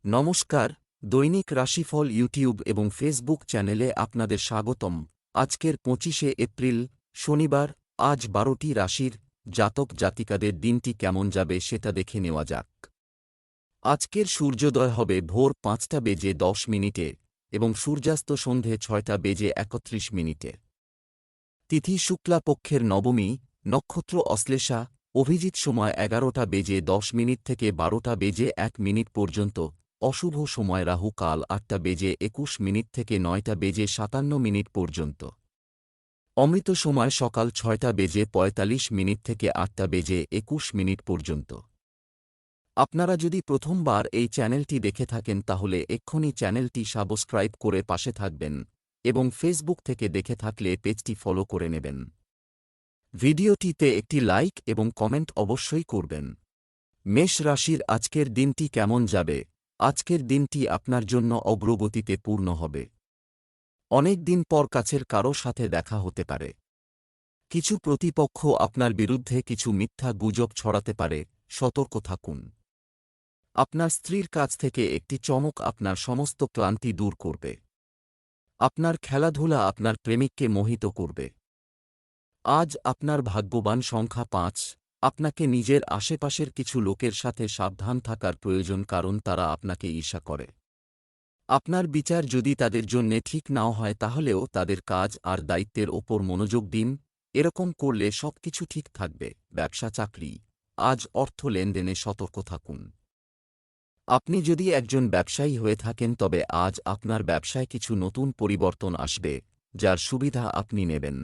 নমস্কার, দৈনিক রাশিফল ইউটিউব এবং ফেসবুক চ্যানেলে আপনাদের স্বাগতম। আজকের ২৫শে এপ্রিল, শনিবার। আজ ১২টি রাশির জাতক জাতিকাদের দিনটি কেমন যাবে সেটা দেখে নেওয়া যাক। আজকের সূর্যোদয় হবে ভোর ৫টা বেজে ১০ মিনিটে এবং সূর্যাস্ত সন্ধে ৬টা বেজে ৩১ মিনিটে। তিথি শুক্লা পক্ষের নবমী, নক্ষত্র অশ্লেষা, অভিজিৎ সময় ১১টা বেজে ১০ মিনিট থেকে ১২টা বেজে ১ মিনিট পর্যন্ত। অশুভ সময় রাহু কাল ৮টা বেজে ২১ মিনিট থেকে ৯টা বেজে ৫৭ মিনিট পর্যন্ত। অমৃত সময় সকাল ৬টা বেজে ৪৫ মিনিট থেকে ৮টা বেজে ২১ মিনিট পর্যন্ত। আপনারা যদি প্রথমবার এই চ্যানেলটি দেখে থাকেন তাহলে এক্ষুনি চ্যানেলটি সাবস্ক্রাইব করে পাশে থাকবেন এবং ফেসবুক থেকে দেখে থাকলে পেজটি ফলো করে নেবেন। ভিডিওটিতে একটি লাইক এবং কমেন্ট অবশ্যই করবেন। মেষ রাশির আজকের দিনটি কেমন যাবে? আজকের দিনটি আপনার জন্য অগ্রগতিতে পূর্ণ হবে। অনেক দিন পর কাছের কারো সাথে দেখা হতে পারে। কিছু প্রতিপক্ষ আপনার বিরুদ্ধে কিছু মিথ্যা গুজব ছড়াতে পারে, সতর্ক থাকুন। আপনার স্ত্রীর কাছ থেকে একটি চমক আপনার সমস্ত ক্লান্তি দূর করবে। আপনার খেলাধুলা আপনার প্রেমিককে মোহিত করবে। আজ আপনার ভাগ্যবান সংখ্যা ৫। আপনাকে নিজের আশেপাশের কিছু লোকের সাথে সাবধান থাকার প্রয়োজন, কারণ তারা আপনাকে ঈর্ষা করে। আপনার বিচার যদি তাদের জন্যে ঠিক নাও হয় তাহলেও তাদের কাজ আর দায়িত্বের ওপর মনোযোগ দিন। এরকম করলে সবকিছু ঠিক থাকবে। ব্যবসা চাকরি, আজ অর্থ লেনদেনে সতর্ক থাকুন। আপনি যদি একজন ব্যবসায়ী হয়ে থাকেন তবে আজ আপনার ব্যবসায় কিছু নতুন পরিবর্তন আসবে, যার সুবিধা আপনি নেবেন।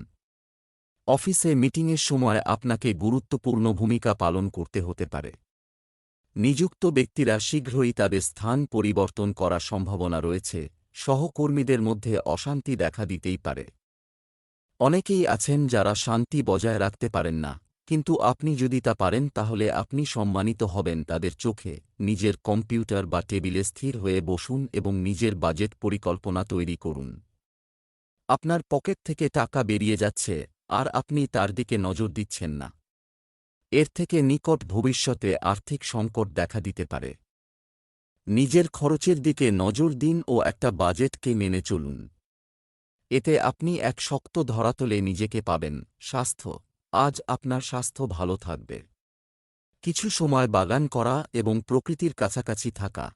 অফিসে মিটিংয়ের সময় আপনাকে গুরুত্বপূর্ণ ভূমিকা পালন করতে হতে পারে। নিযুক্ত ব্যক্তিরা শীঘ্রই তাদের স্থান পরিবর্তন করার সম্ভাবনা রয়েছে। সহকর্মীদের মধ্যে অশান্তি দেখা দিতেই পারে। অনেকেই আছেন যারা শান্তি বজায় রাখতে পারেন না, কিন্তু আপনি যদি তা পারেন তাহলে আপনি সম্মানিত হবেন তাদের চোখে। নিজের কম্পিউটার বা টেবিলে স্থির হয়ে বসুন এবং নিজের বাজেট পরিকল্পনা তৈরি করুন। আপনার পকেট থেকে টাকা বেরিয়ে যাচ্ছে আর আপনি তার দিকে নজর দিচ্ছেন না। এর থেকে নিকট ভবিষ্যতে আর্থিক সংকট দেখা দিতে পারে। নিজের খরচের দিকে নজর দিন ও একটা বাজেটকে মেনে চলুন। এতে আপনি এক শক্ত ধরাতলে নিজেকে পাবেন। স্বাস্থ্য, আজ আপনার স্বাস্থ্য ভালো থাকবে। কিছু সময় বাগান করা এবং প্রকৃতির কাছাকাছি থাকা।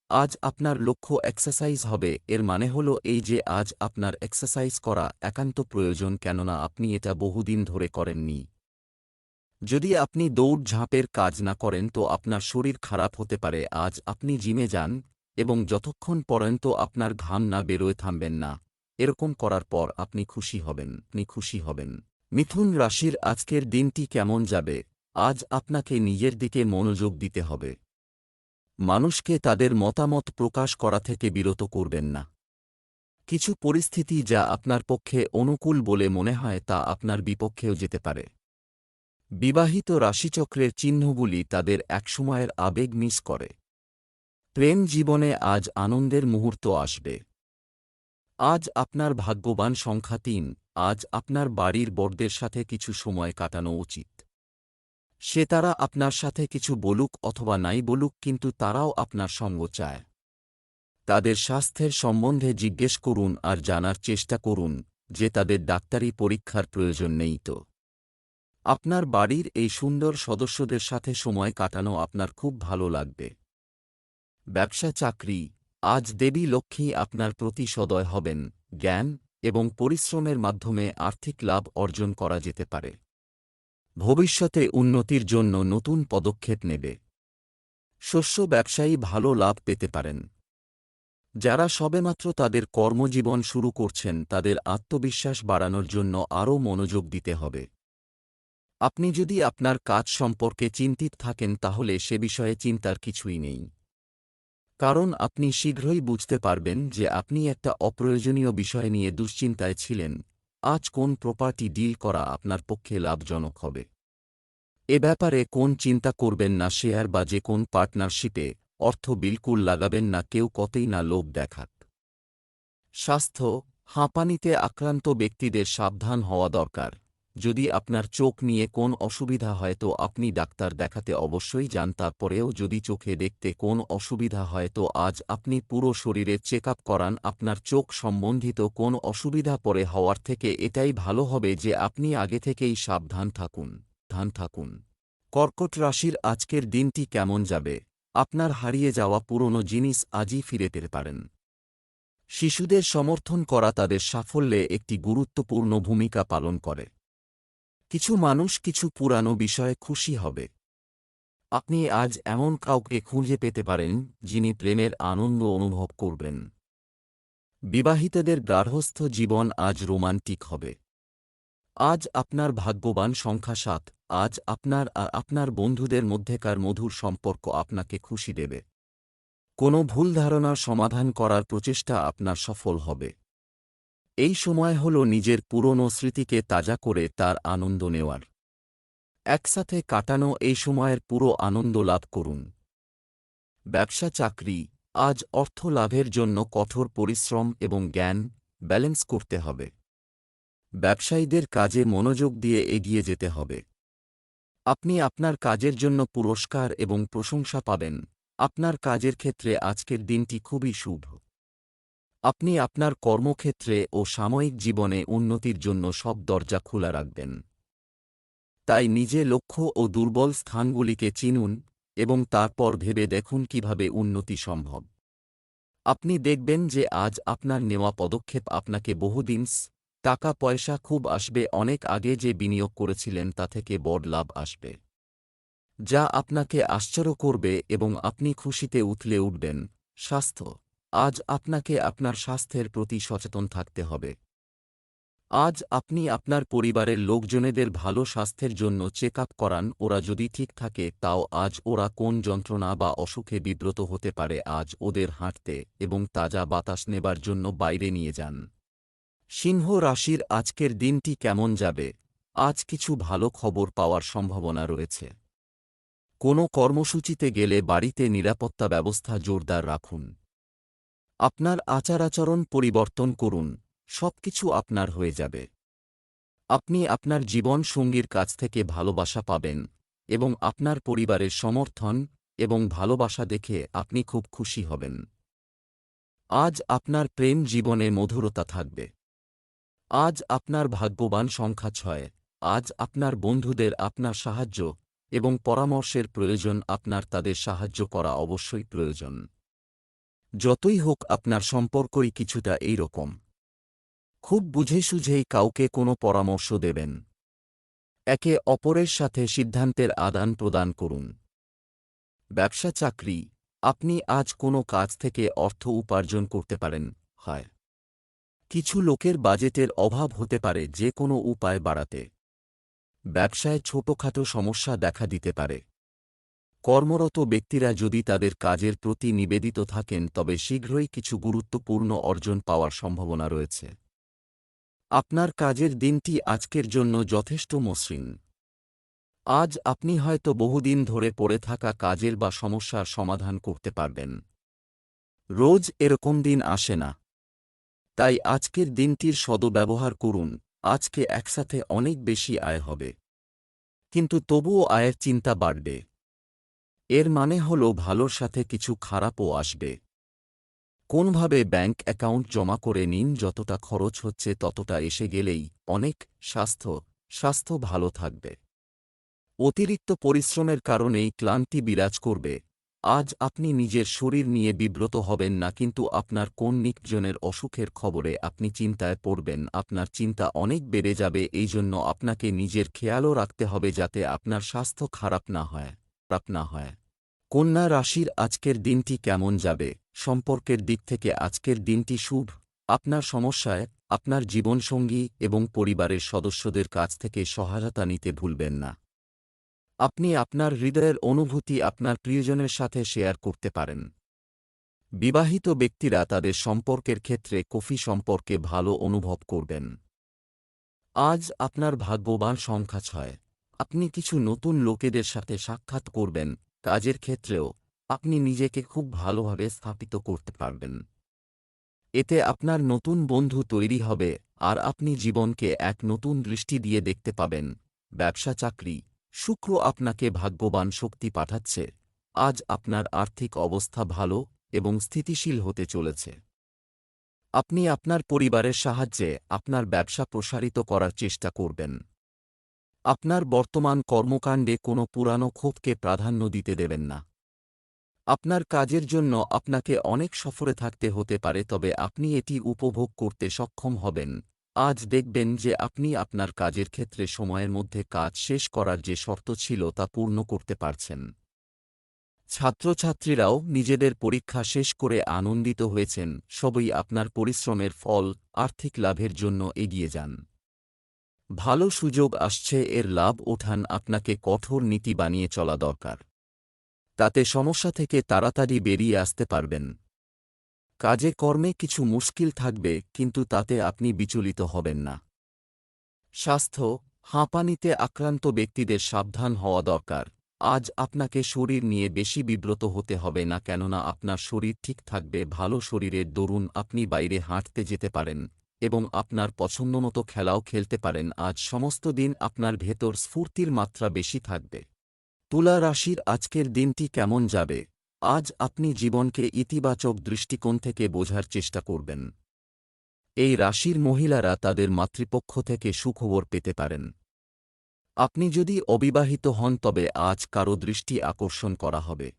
আজ আপনার লক্ষ্য এক্সারসাইজ হবে। এর মানে হল এই যে আজ আপনার এক্সারসাইজ করা একান্ত প্রয়োজন, কেননা আপনি এটা বহুদিন ধরে করেননি। যদি আপনি দৌড়ঝাঁপের কাজ না করেন তো আপনার শরীর খারাপ হতে পারে। আজ আপনি জিমে যান এবং যতক্ষণ পর্যন্ত আপনার ঘাম না বেরোয় থামবেন না। এরকম করার পর আপনি খুশি হবেন। মিথুন রাশির আজকের দিনটি কেমন যাবে? আজ আপনাকে নিজের দিকে মনোযোগ দিতে হবে। মানুষকে তাদের মতামত প্রকাশ করা থেকে বিরত করবেন না। কিছু পরিস্থিতি যা আপনার পক্ষে অনুকূল বলে মনে হয় তা আপনার বিপক্ষেও যেতে পারে। বিবাহিত রাশিচক্রের চিহ্নগুলি তাদের একসময়ের আবেগ মিস করে। প্রেম জীবনে আজ আনন্দের মুহূর্ত আসবে। আজ আপনার ভাগ্যবান সংখ্যা ৩। আজ আপনার বাড়ির বড়দের সাথে কিছু সময় কাটানো উচিত। তারা আপনার সাথে কিছু বলুক অথবা নাই বলুক, কিন্তু তারাও আপনার সঙ্গ চায়। তাদের স্বাস্থ্যের সম্বন্ধে জিজ্ঞেস করুন আর জানার চেষ্টা করুন যে তাদের ডাক্তারি পরীক্ষার প্রয়োজন নেই তো। আপনার বাড়ির এই সুন্দর সদস্যদের সাথে সময় কাটানো আপনার খুব ভালো লাগবে। ব্যবসা চাকরি, আজ দেবী লক্ষ্মী আপনার প্রতি সদয় হবেন। জ্ঞান এবং পরিশ্রমের মাধ্যমে আর্থিক লাভ অর্জন করা যেতে পারে। ভবিষ্যতে উন্নতির জন্য নতুন পদক্ষেপ নেবে। শস্য ব্যবসায়ী ভালো লাভ পেতে পারেন। যারা সবেমাত্র তাদের কর্মজীবন শুরু করছেন তাদের আত্মবিশ্বাস বাড়ানোর জন্য আরও মনোযোগ দিতে হবে। আপনি যদি আপনার কাজ সম্পর্কে চিন্তিত থাকেন তাহলে সে বিষয়ে চিন্তার কিছুই নেই, কারণ আপনি শীঘ্রই বুঝতে পারবেন যে আপনি একটা অপ্রয়োজনীয় বিষয় নিয়ে দুশ্চিন্তায় ছিলেন। আজ কোন প্রপার্টি ডিল করা আপনার পক্ষে লাভজনক হবে। এ ব্যাপারে কোন চিন্তা করবেন না। শেয়ার বা যে কোন পার্টনারশিপে অর্থ বিলকুল লাগাবেন না, কেউ কতই না লোভ দেখাক। স্বাস্থ্য, হাঁপানিতে আক্রান্ত ব্যক্তিদের সাবধান হওয়া দরকার। যদি আপনার চোখ নিয়ে কোন অসুবিধা হয় তো আপনি ডাক্তার দেখাতে অবশ্যই যান। তারপরেও যদি চোখে দেখতে কোন অসুবিধা হয় তো আজ আপনি পুরো শরীরের চেক আপ করান। আপনার চোখ সম্বন্ধিত কোন অসুবিধা পরে হওয়ার থেকে এটাই ভালো হবে যে আপনি আগে থেকেই সাবধান থাকুন। কর্কট রাশির আজকের দিনটি কেমন যাবে? আপনার হারিয়ে যাওয়া পুরনো জিনিস আজই ফিরে পেতে পারেন। শিশুদের সমর্থন করা তাদের সাফল্যে একটি গুরুত্বপূর্ণ ভূমিকা পালন করে। কিছু মানুষ কিছু পুরানো বিষয়ে খুশি হবে। আপনি আজ এমন কাউকে খুঁজে পেতে পারেন যিনি প্রেমের আনন্দ অনুভব করবেন। বিবাহিতদের গার্হস্থ্য জীবন আজ রোমান্টিক হবে। আজ আপনার ভাগ্যবান সংখ্যা 7। আজ আপনার আর আপনার বন্ধুদের মধ্যেকার মধুর সম্পর্ক আপনাকে খুশি দেবে। কোনো ভুল ধারণার সমাধান করার প্রচেষ্টা আপনার সফল হবে। এই সময় হল নিজের পুরনো স্মৃতিকে তাজা করে তার আনন্দ নেওয়ার। একসাথে কাটানো এই সময়ের পুরো আনন্দ লাভ করুন। ব্যবসা চাকরি, আজ অর্থ লাভের জন্য কঠোর পরিশ্রম এবং জ্ঞান ব্যালেন্স করতে হবে। ব্যবসায়ীদের কাজে মনোযোগ দিয়ে এগিয়ে যেতে হবে। আপনি আপনার কাজের জন্য পুরস্কার এবং প্রশংসা পাবেন। আপনার কাজের ক্ষেত্রে আজকের দিনটি খুবই শুভ। আপনি আপনার কর্মক্ষেত্রে ও সাময়িক জীবনে উন্নতির জন্য সব দরজা খোলা রাখবেন। তাই নিজে লক্ষ্য ও দুর্বল স্থানগুলিকে চিনুন এবং তারপর ভেবে দেখুন কিভাবে উন্নতি সম্ভব। আপনি দেখবেন যে আজ আপনার নেওয়া পদক্ষেপ আপনাকে বহুদিন টাকা পয়সা খুব আসবে। অনেক আগে যে বিনিয়োগ করেছিলেন তা থেকে বড় লাভ আসবে, যা আপনাকে আশ্চর্য করবে এবং আপনি খুশিতে উথলে উঠবেন। স্বাস্থ্য, আজ আপনাকে আপনার স্বাস্থ্যের প্রতি সচেতন থাকতে হবে। আজ আপনি আপনার পরিবারের লোকজনেদের ভালো স্বাস্থ্যের জন্য চেক আপ করান। ওরা যদি ঠিক থাকে তাও আজ ওরা কোন যন্ত্রণা বা অসুখে বিব্রত হতে পারে আজ ওদের হাঁটতে এবং তাজা বাতাস নেবার জন্য বাইরে নিয়ে যান। সিংহ রাশির আজকের দিনটি কেমন যাবে? আজ কিছু ভালো খবর পাওয়ার সম্ভাবনা রয়েছে। কোনো কর্মসূচিতে গেলে বাড়িতে নিরাপত্তা ব্যবস্থা জোরদার রাখুন। আপনার আচার-আচরণ পরিবর্তন করুন, সবকিছু আপনার হয়ে যাবে। আপনি আপনার জীবন সঙ্গীর কাছ থেকে ভালোবাসা পাবেন এবং আপনার পরিবারের সমর্থন এবং ভালোবাসা দেখে আপনি খুব খুশি হবেন। আজ আপনার প্রেম জীবনে মধুরতা থাকবে। আজ আপনার ভাগ্যবান সংখ্যা 6। আজ আপনার বন্ধুদের আপনার সাহায্য এবং পরামর্শের প্রয়োজন। আপনার তাদের সাহায্য করা অবশ্যই প্রয়োজন। যতই হোক আপনার সম্পর্কই কিছুটা এই রকম। খুব বুঝে সুঝেই কাউকে কোনো পরামর্শ দেবেন। একে অপরের সাথে সিদ্ধান্তের আদান প্রদান করুন। ব্যবসা চাকরি, আপনি আজ কোনো কাজ থেকে অর্থ উপার্জন করতে পারেন। হয় কিছু লোকের বাজেটের অভাব হতে পারে যে কোনো উপায় বাড়াতে। ব্যবসায় ছোটখাটো সমস্যা দেখা দিতে পারে। কর্মরত ব্যক্তিরা যদি তাদের কাজের প্রতি নিবেদিত থাকেন তবে শীঘ্রই কিছু গুরুত্বপূর্ণ অর্জন পাওয়ার সম্ভাবনা রয়েছে। আপনার কাজের দিনটি আজকের জন্য যথেষ্ট মসৃণ। আজ আপনি হয়তো বহুদিন ধরে পড়ে থাকা কাজের বা সমস্যার সমাধান করতে পারবেন। রোজ এরকম দিন আসে না, তাই আজকের দিনটির সদ্ব্যবহার করুন। আজকে একসাথে অনেক বেশি আয় হবে, কিন্তু তবুও আয়ের চিন্তা বাড়বে। এর মানে হল ভালোর সাথে কিছু খারাপও আসবে। কোনভাবে ব্যাংক অ্যাকাউন্ট জমা করে নিন, যতটা খরচ হচ্ছে ততটা এসে গেলেই অনেক। স্বাস্থ্য ভালো থাকবে। অতিরিক্ত পরিশ্রমের কারণেই ক্লান্তি বিরাজ করবে। আজ আপনি নিজের শরীর নিয়ে বিব্রত হবেন না, কিন্তু আপনার কোন নিকজনের অসুখের খবরে আপনি চিন্তায় পড়বেন। আপনার চিন্তা অনেক বেড়ে যাবে, এই জন্য আপনাকে নিজের খেয়ালও রাখতে হবে যাতে আপনার স্বাস্থ্য খারাপ না হয়। কন্যা রাশির আজকের দিনটি কেমন যাবে? সম্পর্কের দিক থেকে আজকের দিনটি শুভ। আপনার সমস্যায় আপনার জীবনসঙ্গী এবং পরিবারের সদস্যদের কাছ থেকে সহায়তা নিতে ভুলবেন না। আপনি আপনার হৃদয়ের অনুভূতি আপনার প্রিয়জনের সাথে শেয়ার করতে পারেন। বিবাহিত ব্যক্তিরা তাদের সম্পর্কের ক্ষেত্রে কফি সম্পর্কে ভালো অনুভব করবেন। আজ আপনার ভাগ্যবান সংখ্যা 6। আপনি কিছু নতুন লোকেদের সাথে সাক্ষাৎ করবেন। কাজের ক্ষেত্রেও আপনি নিজেকে খুব ভালোভাবে স্থাপিত করতে পারবেন। এতে আপনার নতুন বন্ধু তৈরি হবে। আর আপনি জীবনকে এক নতুন দৃষ্টি দিয়ে দেখতে পাবেন। ব্যবসা চাকরি, শুক্র আপনাকে ভাগ্যবান শক্তি পাঠাচ্ছে। আজ আপনার আর্থিক অবস্থা ভালো এবং স্থিতিশীল হতে চলেছে। আপনি আপনার পরিবারের সাহায্যে আপনার ব্যবসা প্রসারিত করার চেষ্টা করবেন। আপনার বর্তমান কর্মকাণ্ডে কোনো পুরানো ক্ষোভকে প্রাধান্য দিতে দেবেন না। আপনার কাজের জন্য আপনাকে অনেক সফরে থাকতে হতে পারে, তবে আপনি এটি উপভোগ করতে সক্ষম হবেন। আজ দেখবেন যে আপনি আপনার কাজের ক্ষেত্রে সময়ের মধ্যে কাজ শেষ করার যে শর্ত ছিল তা পূর্ণ করতে পারছেন। ছাত্রছাত্রীরাও নিজেদের পরীক্ষা শেষ করে আনন্দিত হয়েছেন। সবই আপনার পরিশ্রমের ফল। আর্থিক লাভের জন্য এগিয়ে যান। ভালো সুযোগ আসছে, এর লাভ ওঠান। আপনাকে কঠোর নীতি বানিয়ে চলা দরকার। তাতে সমস্যা থেকে তাড়াতাড়ি বেরিয়ে আসতে পারবেন। কাজে কর্মে কিছু মুশকিল থাকবে, কিন্তু তাতে আপনি বিচলিত হবেন না। স্বাস্থ্য, হাঁপানিতে আক্রান্ত ব্যক্তিদের সাবধান হওয়া দরকার। আজ আপনাকে শরীর নিয়ে বেশি বিব্রত হতে হবে না, কেননা আপনার শরীর ঠিক থাকবে। ভালো শরীরের দরুন আপনি বাইরে হাঁটতে যেতে পারেন এবং আপনার পছন্দমতো খেলাও খেলতে পারেন। আজ সমস্ত দিন আপনার ভেতর স্ফূর্তির মাত্রা বেশি থাকবে। তুলা রাশির আজকের দিনটি কেমন যাবে? আজ আপনি জীবনকে ইতিবাচক দৃষ্টিকোণ থেকে বোঝার চেষ্টা করবেন। এই রাশির মহিলারা তাদের মাতৃপক্ষ থেকে সুখবর পেতে পারেন। আপনি যদি অবিবাহিত হন তবে আজ কারো দৃষ্টি আকর্ষণ করা হবে।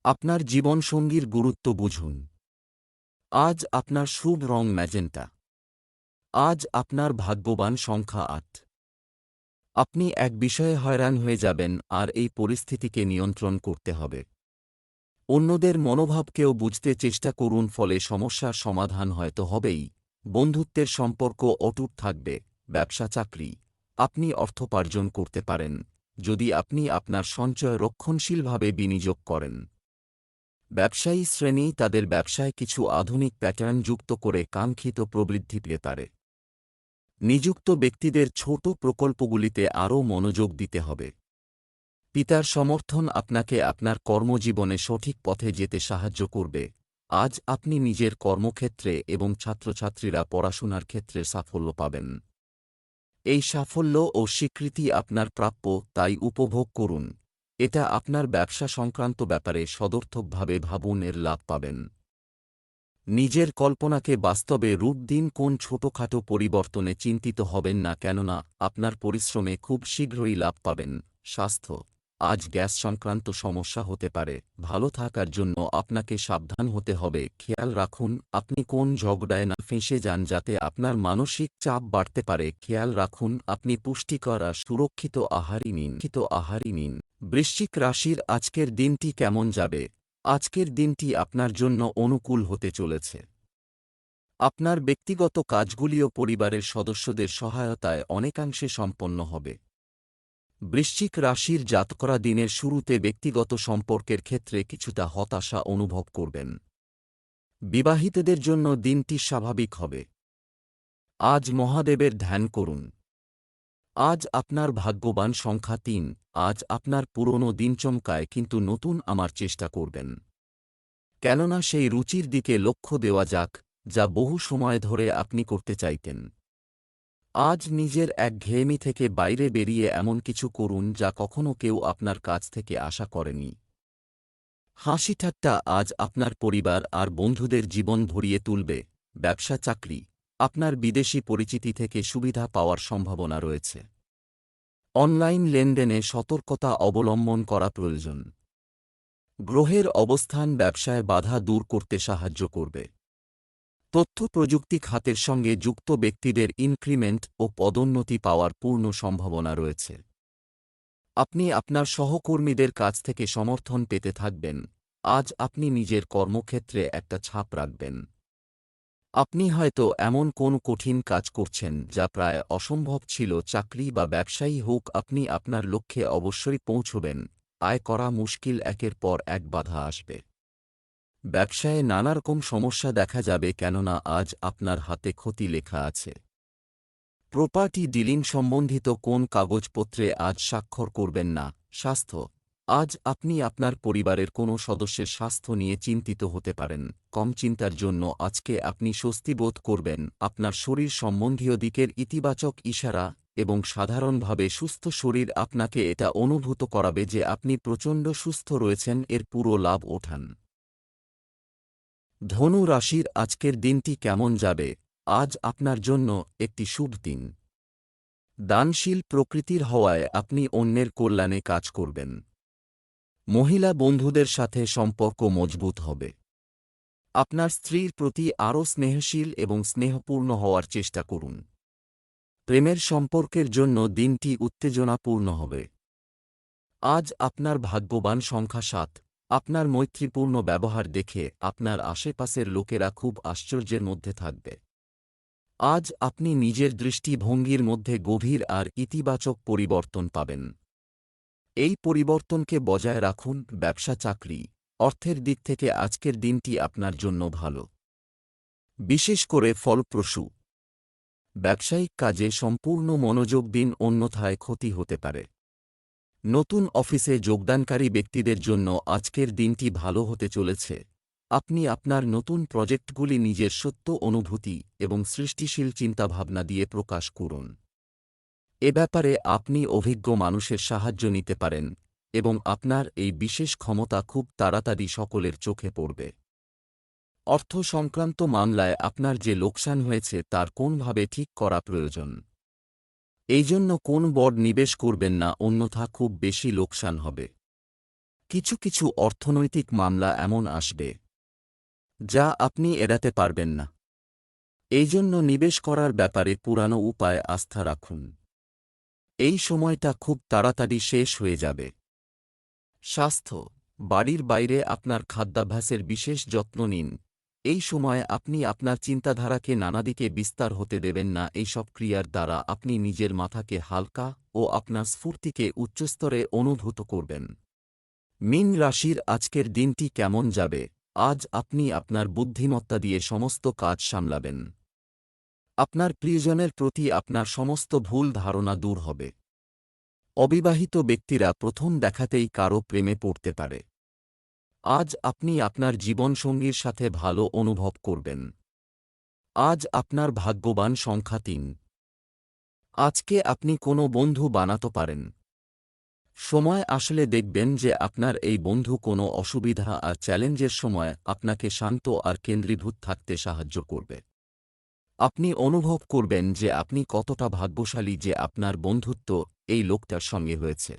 আপনার জীবনসঙ্গীর গুরুত্ব বুঝুন। আজ আপনার শুভ রং ম্যাজেন্টা। আজ আপনার ভাগ্যবান সংখ্যা ৮। আপনি এক বিষয়ে হয়রান হয়ে যাবেন, আর এই পরিস্থিতিকে নিয়ন্ত্রণ করতে হবে। অন্যদের মনোভাবকেও বুঝতে চেষ্টা করুন, ফলে সমস্যার সমাধান হয়তো হবেই। বন্ধুত্বের সম্পর্ক অটুট থাকবে। ব্যবসা চাকরি, আপনি অর্থোপার্জন করতে পারেন যদি আপনি আপনার সঞ্চয় রক্ষণশীলভাবে বিনিয়োগ করেন। ব্যবসায়ী শ্রেণী তাদের ব্যবসায় কিছু আধুনিক প্যাটার্ন যুক্ত করে কাঙ্ক্ষিত প্রবৃদ্ধি পেতে পারে। নিযুক্ত ব্যক্তিদের ছোট প্রকল্পগুলিতে আরও মনোযোগ দিতে হবে। পিতার সমর্থন আপনাকে আপনার কর্মজীবনে সঠিক পথে যেতে সাহায্য করবে। আজ আপনি নিজের কর্মক্ষেত্রে এবং ছাত্রছাত্রীরা পড়াশোনার ক্ষেত্রে সাফল্য পাবেন। এই সাফল্য ও স্বীকৃতি আপনার প্রাপ্য, তাই উপভোগ করুন। এটা আপনার ব্যবসা সংক্রান্ত ব্যাপারে সদর্থকভাবে ভাবুন, এর লাভ পাবেন। নিজের কল্পনাকে বাস্তবে রূপ দিন। কোন ছোটখাটো পরিবর্তনে চিন্তিত হবেন না, কেননা আপনার পরিশ্রমে খুব শীঘ্রই লাভ পাবেন। স্বাস্থ্য, আজ গ্যাস সংক্রান্ত সমস্যা হতে পারে। ভালো থাকার জন্য আপনাকে সাবধান হতে হবে। খেয়াল রাখুন আপনি কোন ঝগড়ায় না ফেঁসে যান যাতে আপনার মানসিক চাপ বাড়তে পারে। খেয়াল রাখুন আপনি পুষ্টিকর আর সুরক্ষিত আহারই নিন। বৃশ্চিক রাশির আজকের দিনটি কেমন যাবে? আজকের দিনটি আপনার জন্য অনুকূল হতে চলেছে। আপনার ব্যক্তিগত কাজগুলিও পরিবারের সদস্যদের সহায়তায় অনেকাংশে সম্পন্ন হবে। বৃশ্চিক রাশির জাতকরা দিনের শুরুতে ব্যক্তিগত সম্পর্কের ক্ষেত্রে কিছুটা হতাশা অনুভব করবেন। বিবাহিতদের জন্য দিনটি স্বাভাবিক হবে। আজ মহাদেবের ধ্যান করুন। আজ আপনার ভাগ্যবান সংখ্যা ৩। আজ আপনার পুরনো দিন চমকায়, কিন্তু নতুন আমার চেষ্টা করবেন, কেননা সেই রুচির দিকে লক্ষ্য দেওয়া যাক যা বহু সময় ধরে আপনি করতে চাইতেন। আজ নিজের একঘেয়েমি থেকে বাইরে বেরিয়ে এমন কিছু করুন যা কখনো কেউ আপনার কাছ থেকে আশা করেনি। হাসি ঠাট্টা আজ আপনার পরিবার আর বন্ধুদের জীবন ভরিয়ে তুলবে। ব্যবসা চাকরি, আপনার বিদেশি পরিচিতি থেকে সুবিধা পাওয়ার সম্ভাবনা রয়েছে। অনলাইন লেনদেনে সতর্কতা অবলম্বন করা প্রয়োজন। গ্রহের অবস্থান ব্যবসায় বাধা দূর করতে সাহায্য করবে। তথ্য প্রযুক্তি খাতের সঙ্গে যুক্ত ব্যক্তিদের ইনক্রিমেন্ট ও পদোন্নতি পাওয়ার পূর্ণ সম্ভাবনা রয়েছে। আপনি আপনার সহকর্মীদের কাছ থেকে সমর্থন পেতে থাকবেন। আজ আপনি নিজের কর্মক্ষেত্রে একটা ছাপ রাখবেন। আপনি হয়তো এমন কোন কঠিন কাজ করছেন যা প্রায় অসম্ভব ছিল। চাকরি বা ব্যবসায়ী হোক, আপনি আপনার লক্ষ্যে অবশ্যই পৌঁছবেন। আয় করা মুশকিল, একের পর এক বাধা আসবে। ব্যবসায়ে নানারকম সমস্যা দেখা যাবে, কেননা আজ আপনার হাতে ক্ষতি লেখা আছে। প্রপার্টি ডিলিং সম্বন্ধিত কোন কাগজপত্রে আজ স্বাক্ষর করবেন না। স্বাস্থ্য, আজ আপনি আপনার পরিবারের কোনো সদস্যের স্বাস্থ্য নিয়ে চিন্তিত হতে পারেন। কম চিন্তার জন্য আজকে আপনি স্বস্তি বোধ করবেন। আপনার শরীর সম্বন্ধীয় দিকের ইতিবাচক ইশারা এবং সাধারণভাবে সুস্থ শরীর আপনাকে এটা অনুভূত করাবে যে আপনি প্রচণ্ড সুস্থ রয়েছেন, এর পুরো লাভ ওঠান। ধনু রাশির আজকের দিনটি কেমন যাবে? আজ আপনার জন্য একটি শুভ দিন। দানশীল প্রকৃতির হওয়ায় আপনি অন্যের কল্যাণে কাজ করবেন। মহিলা বন্ধুদের সাথে সম্পর্ক মজবুত হবে। আপনার স্ত্রীর প্রতি আরও স্নেহশীল এবং স্নেহপূর্ণ হওয়ার চেষ্টা করুন। প্রেমের সম্পর্কের জন্য দিনটি উত্তেজনাপূর্ণ হবে। আজ আপনার ভাগ্যবান সংখ্যা ৭। আপনার মৈত্রীপূর্ণ ব্যবহার দেখে আপনার আশেপাশের লোকেরা খুব আশ্চর্যের মধ্যে থাকবে। আজ আপনি নিজের দৃষ্টিভঙ্গির মধ্যে গভীর আর ইতিবাচক পরিবর্তন পাবেন। এই পরিবর্তনকে বজায় রাখুন। ব্যবসা, চাকরি, অর্থের দিক থেকে আজকের দিনটি আপনার জন্য ভালো, বিশেষ করে ফলপ্রসূ। ব্যবসায়িক কাজে সম্পূর্ণ মনোযোগ দিন, অন্যথায় ক্ষতি হতে পারে। নতুন অফিসে যোগদানকারী ব্যক্তিদের জন্য আজকের দিনটি ভালো হতে চলেছে। আপনি আপনার নতুন প্রজেক্টগুলি নিজের সত্য অনুভূতি এবং সৃষ্টিশীল চিন্তাভাবনা দিয়ে প্রকাশ করুন। এ ব্যাপারে আপনি অভিজ্ঞ মানুষের সাহায্য নিতে পারেন এবং আপনার এই বিশেষ ক্ষমতা খুব তাড়াতাড়ি সকলের চোখে পড়বে। অর্থ সংক্রান্ত মামলায় আপনার যে লোকসান হয়েছে তার কোনভাবে ঠিক করা প্রয়োজন। এই জন্য কোন বড় নিবেশ করবেন না, অন্যথা খুব বেশি লোকসান হবে। কিছু কিছু অর্থনৈতিক মামলা এমন আসবে যা আপনি এড়াতে পারবেন না। এই জন্য নিবেশ করার ব্যাপারে পুরানো উপায় আস্থা রাখুন। এই সময়টা খুব তাড়াতাড়ি শেষ হয়ে যাবে। স্বাস্থ্য, বাড়ির বাইরে আপনার খাদ্যাভ্যাসের বিশেষ যত্ন নিন। এই সময় আপনি আপনার চিন্তাধারাকে নানাদিকে বিস্তার হতে দেবেন না। এইসব ক্রিয়ার দ্বারা আপনি নিজের মাথাকে হালকা ও আপনার স্ফূর্তিকে উচ্চস্তরে অনুভূত করবেন। মীন রাশির আজকের দিনটি কেমন যাবে? আজ আপনি আপনার বুদ্ধিমত্তা দিয়ে সমস্ত কাজ সামলাবেন। আপনার প্রিয়জনের প্রতি আপনার সমস্ত ভুল ধারণা দূর হবে। অবিবাহিত ব্যক্তিরা প্রথম দেখাতেই কারও প্রেমে পড়তে পারে। আজ আপনি আপনার জীবনসঙ্গীর সাথে ভালো অনুভব করবেন। আজ আপনার ভাগ্যবান সংখ্যা ৩। আজকে আপনি কোনো বন্ধু বানাতে পারেন। সময় আসলে দেখবেন যে আপনার এই বন্ধু কোনো অসুবিধা আর চ্যালেঞ্জের সময় আপনাকে শান্ত আর কেন্দ্রীভূত থাকতে সাহায্য করবে। আপনি অনুভব করবেন যে আপনি কতটা ভাগ্যশালী যে আপনার বন্ধুত্ব এই লোকটার সঙ্গে হয়েছে।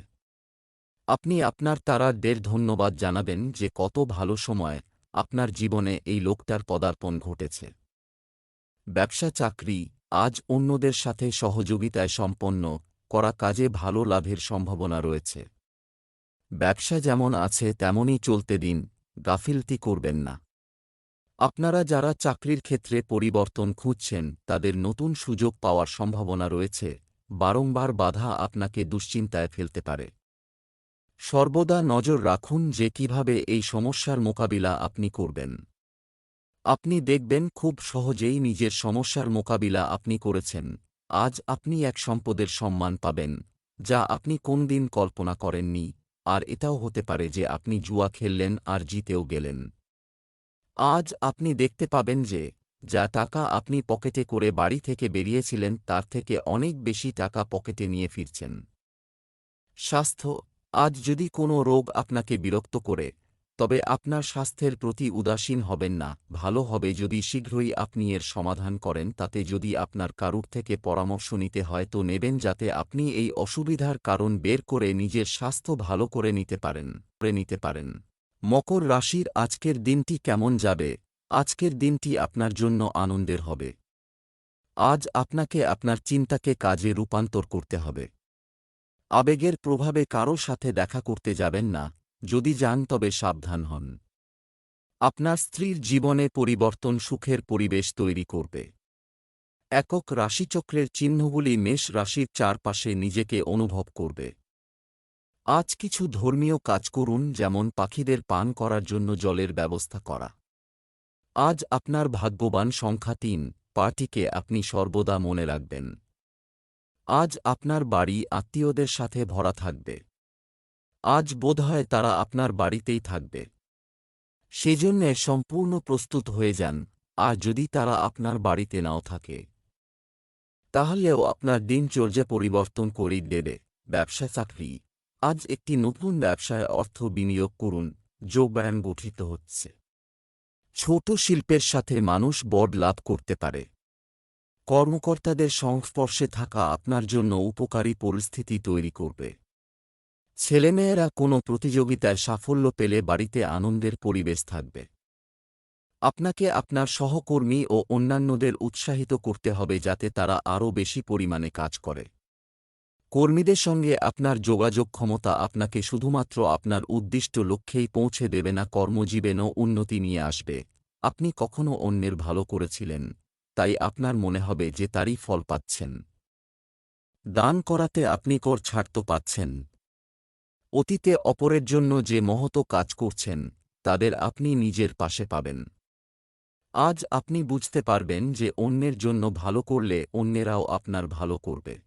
আপনি আপনার তারাদের ধন্যবাদ জানাবেন যে কত ভালো সময় আপনার জীবনে এই লোকটার পদার্পণ ঘটেছে। ব্যবসা, চাকরি, আজ অন্যদের সাথে সহযোগিতায় সম্পন্ন করা কাজে ভালো লাভের সম্ভাবনা রয়েছে। ব্যবসা যেমন আছে তেমনই চলতে দিন, গাফিলতি করবেন না। আপনারা যারা চাকরির ক্ষেত্রে পরিবর্তন খুঁজছেন তাদের নতুন সুযোগ পাওয়ার সম্ভাবনা রয়েছে। বারংবার বাধা আপনাকে দুশ্চিন্তায় ফেলতে পারে। সর্বদা নজর রাখুন যে কিভাবে এই সমস্যার মোকাবিলা আপনি করবেন। আপনি দেখবেন খুব সহজেই নিজের সমস্যার মোকাবিলা আপনি করেছেন। আজ আপনি এক সম্পদের সম্মান পাবেন যা আপনি কোনদিন কল্পনা করেননি, আর এটাও হতে পারে যে আপনি জুয়া খেললেন আর জিতেও গেলেন। আজ আপনি দেখতে পাবেন যে যা টাকা আপনি পকেটে করে বাড়ি থেকে বেরিয়েছিলেন তার থেকে অনেক বেশি টাকা পকেটে নিয়ে ফিরছেন। স্বাস্থ্য, আজ যদি কোনো রোগ আপনাকে বিরক্ত করে তবে আপনার স্বাস্থ্যের প্রতি উদাসীন হবেন না। ভালো হবে যদি শীঘ্রই আপনি এর সমাধান করেন। তাতে যদি আপনার কারুর থেকে পরামর্শ নিতে হয় তো নেবেন, যাতে আপনি এই অসুবিধার কারণ বের করে নিজের স্বাস্থ্য ভালো করে নিতে পারেন। মকর রাশির আজকের দিনটি কেমন যাবে? আজকের দিনটি আপনার জন্য আনন্দের হবে। আজ আপনাকে আপনার চিন্তাকে কাজে রূপান্তর করতে হবে। আবেগের প্রভাবে কারো সাথে দেখা করতে যাবেন না, যদি যান তবে সাবধান হন। আপনার স্ত্রীর জীবনে পরিবর্তন সুখের পরিবেশ তৈরি করবে। একক রাশিচক্রের চিহ্নগুলি মেষ রাশির চারপাশে নিজেকে অনুভব করবে। আজ কিছু ধর্মীয় কাজ করুন, যেমন পাখিদের পান করার জন্য জলের ব্যবস্থা করা। আজ আপনার ভাগ্যবান সংখ্যা ৩। পার্টিকে আপনি সর্বদা মনে রাখবেন। আজ আপনার বাড়ি আত্মীয়দের সাথে ভরা থাকবে। আজ বোধহয় তারা আপনার বাড়িতেই থাকবে। সেজন্যে সম্পূর্ণ প্রস্তুত হয়ে যান। আর যদি তারা আপনার বাড়িতে নাও থাকে, তাহলেও আপনার দিনচর্যা পরিবর্তন করে দেবে। ব্যবসা চাকরি। আজ একটি নতুন ব্যবসায় অর্থ বিনিয়োগ করুন। যোগব্যায়াম গঠিত হচ্ছে। ছোট শিল্পের সাথে মানুষ বড় লাভ করতে পারে। কর্মকর্তাদের সংস্পর্শে থাকা আপনার জন্য উপকারী পরিস্থিতি তৈরি করবে। ছেলেমেয়েরা কোনো প্রতিযোগিতায় সাফল্য পেলে বাড়িতে আনন্দের পরিবেশ থাকবে। আপনাকে আপনার সহকর্মী ও অন্যান্যদের উৎসাহিত করতে হবে যাতে তারা আরও বেশি পরিমাণে কাজ করে। কর্মীদের সঙ্গে আপনার যোগাযোগ ক্ষমতা আপনাকে শুধুমাত্র আপনার উদ্দিষ্ট লক্ষ্যেই পৌঁছে দেবে না, কর্মজীবনেও উন্নতি নিয়ে আসবে। আপনি কখনো অন্যের ভালো করেছিলেন, তাই আপনার মনে হবে যে তারই ফল পাচ্ছেন। দান করাতে আপনি কর ছাড় তো পাচ্ছেন। অতীতে অপরের জন্য যে মহৎ কাজ করছেন, তাদের আপনি নিজের পাশে পাবেন। আজ আপনি বুঝতে পারবেন যে অন্যের জন্য ভালো করলে অন্যেরাও আপনার ভালো করবে।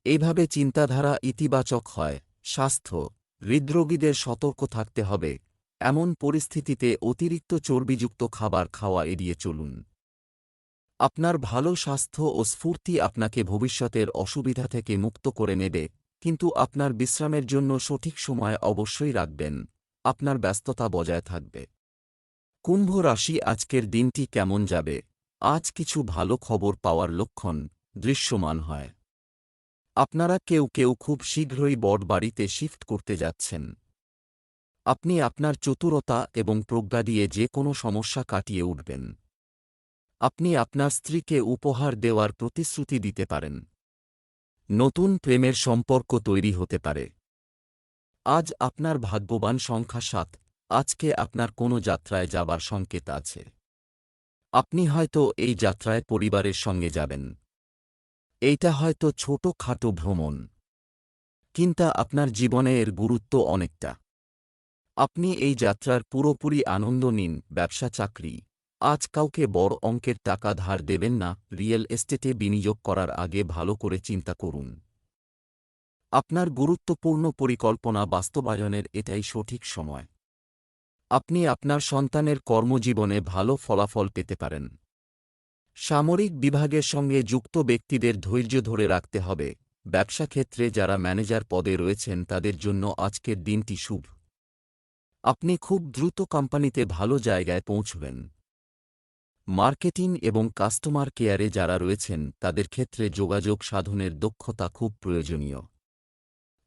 এইভাবে চিন্তাধারা ইতিবাচক হয়। স্বাস্থ্য। হৃদরোগীদের সতর্ক থাকতে হবে। এমন পরিস্থিতিতে অতিরিক্ত চর্বিযুক্ত খাবার খাওয়া এড়িয়ে চলুন। আপনার ভালো স্বাস্থ্য ও স্ফূর্তি আপনাকে ভবিষ্যতের অসুবিধা থেকে মুক্ত করে নেবে, কিন্তু আপনার বিশ্রামের জন্য সঠিক সময় অবশ্যই রাখবেন। আপনার ব্যস্ততা বজায় থাকবে। কুম্ভ রাশি, আজকের দিনটি কেমন যাবে? আজ কিছু ভালো খবর পাওয়ার লক্ষণ দৃশ্যমান হয়। আপনারা কেউ কেউ খুব শীঘ্রই বড় বাড়িতে শিফট করতে যাচ্ছেন। আপনি আপনার চতুরতা এবং প্রজ্ঞা দিয়ে যে কোনো সমস্যা কাটিয়ে উঠবেন। আপনি আপনার স্ত্রীকে উপহার দেওয়ার প্রতিশ্রুতি দিতে পারেন। নতুন প্রেমের সম্পর্ক তৈরি হতে পারে। আজ আপনার ভাগ্যবান সংখ্যা 7। আজকে আপনার কোনো যাত্রায় যাবার সংকেত আছে। আপনি হয়তো এই যাত্রায় পরিবারের সঙ্গে যাবেন। এইটা হয়তো ছোট-খাটো ভ্রমণ, কিন্তু আপনার জীবনে এর গুরুত্ব অনেকটা। আপনি এই যাত্রার পুরোপুরি আনন্দ নিন। ব্যবসা চাকরি। আজ কাউকে বড় অঙ্কের টাকা ধার দেবেন না। রিয়েল এস্টেটে বিনিয়োগ করার আগে ভালো করে চিন্তা করুন। আপনার গুরুত্বপূর্ণ পরিকল্পনা বাস্তবায়নের এটাই সঠিক সময়। আপনি আপনার সন্তানের কর্মজীবনে ভালো ফলাফল পেতে পারেন। সামরিক বিভাগের সঙ্গে যুক্ত ব্যক্তিদের ধৈর্য ধরে রাখতে হবে। ব্যবসা ক্ষেত্রে যারা ম্যানেজার পদে রয়েছেন তাদের জন্য আজকের দিনটি শুভ। আপনি খুব দ্রুত কোম্পানিতে ভালো জায়গায় পৌঁছবেন। মার্কেটিং এবং কাস্টমার কেয়ারে যারা রয়েছেন তাদের ক্ষেত্রে যোগাযোগ সাধনের দক্ষতা খুব প্রয়োজনীয়।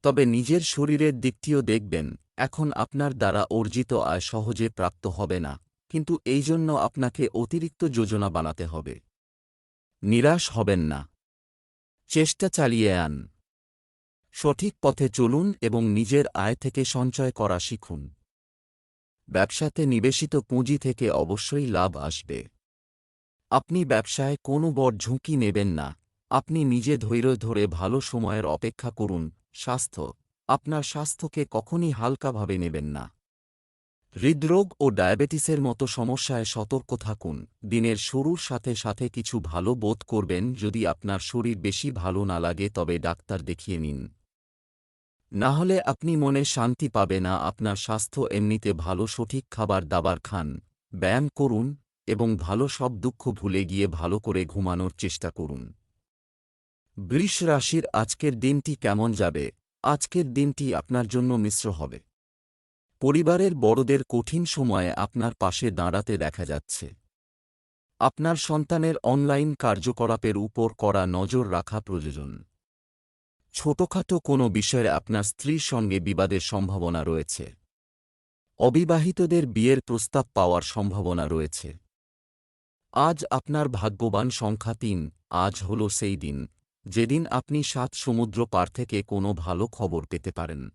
তবে নিজের শরীরের দিকটিও দেখবেন। এখন আপনার দ্বারা অর্জিত আয় সহজে প্রাপ্ত হবে না, কিন্তু এই জন্য আপনাকে অতিরিক্ত যোজনা বানাতে হবে। নিরাশ হবেন না। চেষ্টা চালিয়ে যান। সঠিক পথে চলুন এবং নিজের আয় থেকে সঞ্চয় করা শিখুন। ব্যবসাতে নিবেশিত পুঁজি থেকে অবশ্যই লাভ আসবে। আপনি ব্যবসায় কোনো বড় ঝুঁকি নেবেন না। আপনি নিজে ধৈর্য ধরে ভালো সময়ের অপেক্ষা করুন। স্বাস্থ্য। আপনার স্বাস্থ্যকে কখনই হালকাভাবে নেবেন না। হৃদরোগ ও ডায়াবেটিসের মতো সমস্যায় সতর্ক থাকুন। দিনের শুরুর সাথে সাথে কিছু ভালো বোধ করবেন। যদি আপনার শরীর বেশি ভালো না লাগে তবে ডাক্তার দেখিয়ে নিন। না হলে আপনি মনে শান্তি পাবে না। আপনার স্বাস্থ্য এমনিতে ভালো। সঠিক খাবার দাবার খান, ব্যায়াম করুন এবং ভালো সব দুঃখ ভুলে গিয়ে ভালো করে ঘুমানোর চেষ্টা করুন। বৃষ রাশির আজকের দিনটি কেমন যাবে? আজকের দিনটি আপনার জন্য মিশ্র হবে। পরিবারের বড়দের কঠিন সময়ে আপনার পাশে দাঁড়াতে দেখা যাচ্ছে। আপনার সন্তানের অনলাইন কার্যকলাপের উপর কড়া নজর রাখা প্রয়োজন। ছোটখাটো কোনো বিষয়ে আপনার স্ত্রীর সঙ্গে বিবাদের সম্ভাবনা রয়েছে। অবিবাহিতদের বিয়ের প্রস্তাব পাওয়ার সম্ভাবনা রয়েছে। আজ আপনার ভাগ্যবান সংখ্যা 3। আজ হল সেই দিন যেদিন আপনি 7 সমুদ্র পার থেকে কোনো ভালো খবর পেতে পারেন।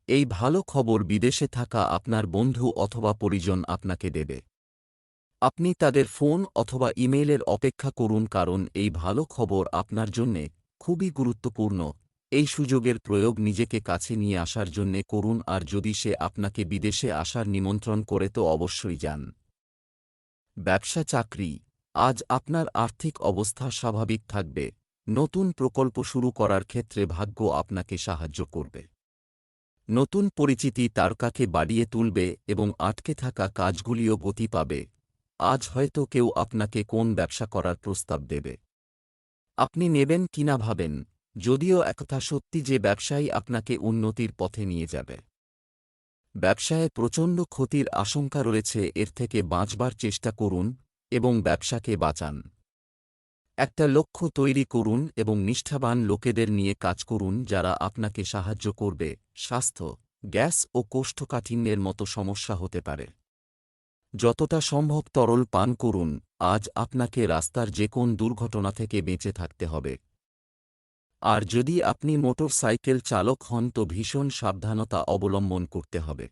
এই ভালো খবর বিদেশে থাকা আপনার বন্ধু অথবা পরিজন আপনাকে দেবে। আপনি তাদের ফোন অথবা ইমেইলের অপেক্ষা করুন, কারণ এই ভালো খবর আপনার জন্যে খুবই গুরুত্বপূর্ণ। এই সুযোগের প্রয়োগ নিজেকে কাছে নিয়ে আসার জন্যে করুন, আর যদি সে আপনাকে বিদেশে আসার নিমন্ত্রণ করে তো অবশ্যই যান। ব্যবসা চাকরি। আজ আপনার আর্থিক অবস্থা স্বাভাবিক থাকবে। নতুন প্রকল্প শুরু করার ক্ষেত্রে ভাগ্য আপনাকে সাহায্য করবে। নতুন পরিচিতি তারকাকে বাড়িয়ে তুলবে এবং আটকে থাকা কাজগুলিও গতি পাবে। আজ হয়তো কেউ আপনাকে কোন ব্যবসা করার প্রস্তাব দেবে। আপনি নেবেন কিনা ভাবেন, যদিও একথা সত্যি যে ব্যবসাই আপনাকে উন্নতির পথে নিয়ে যাবে। ব্যবসায় প্রচণ্ড ক্ষতির আশঙ্কা রয়েছে, এর থেকে বাঁচবার চেষ্টা করুন এবং ব্যবসাকে বাঁচান। একটা লক্ষ্য তৈরি করুন এবং নিষ্ঠাবান লোকেদের নিয়ে কাজ করুন যারা আপনাকে সাহায্য করবে। স্বাস্থ্য, গ্যাস ও কোষ্ঠকাঠিন্যের মতো সমস্যা হতে পারে। যতটা সম্ভব তরল পান করুন। আজ আপনাকে রাস্তার যে কোন দুর্ঘটনা থেকে বেঁচে থাকতে হবে। আর যদি আপনি মোটরসাইকেল চালক হন তো ভীষণ সাবধানতা অবলম্বন করতে হবে।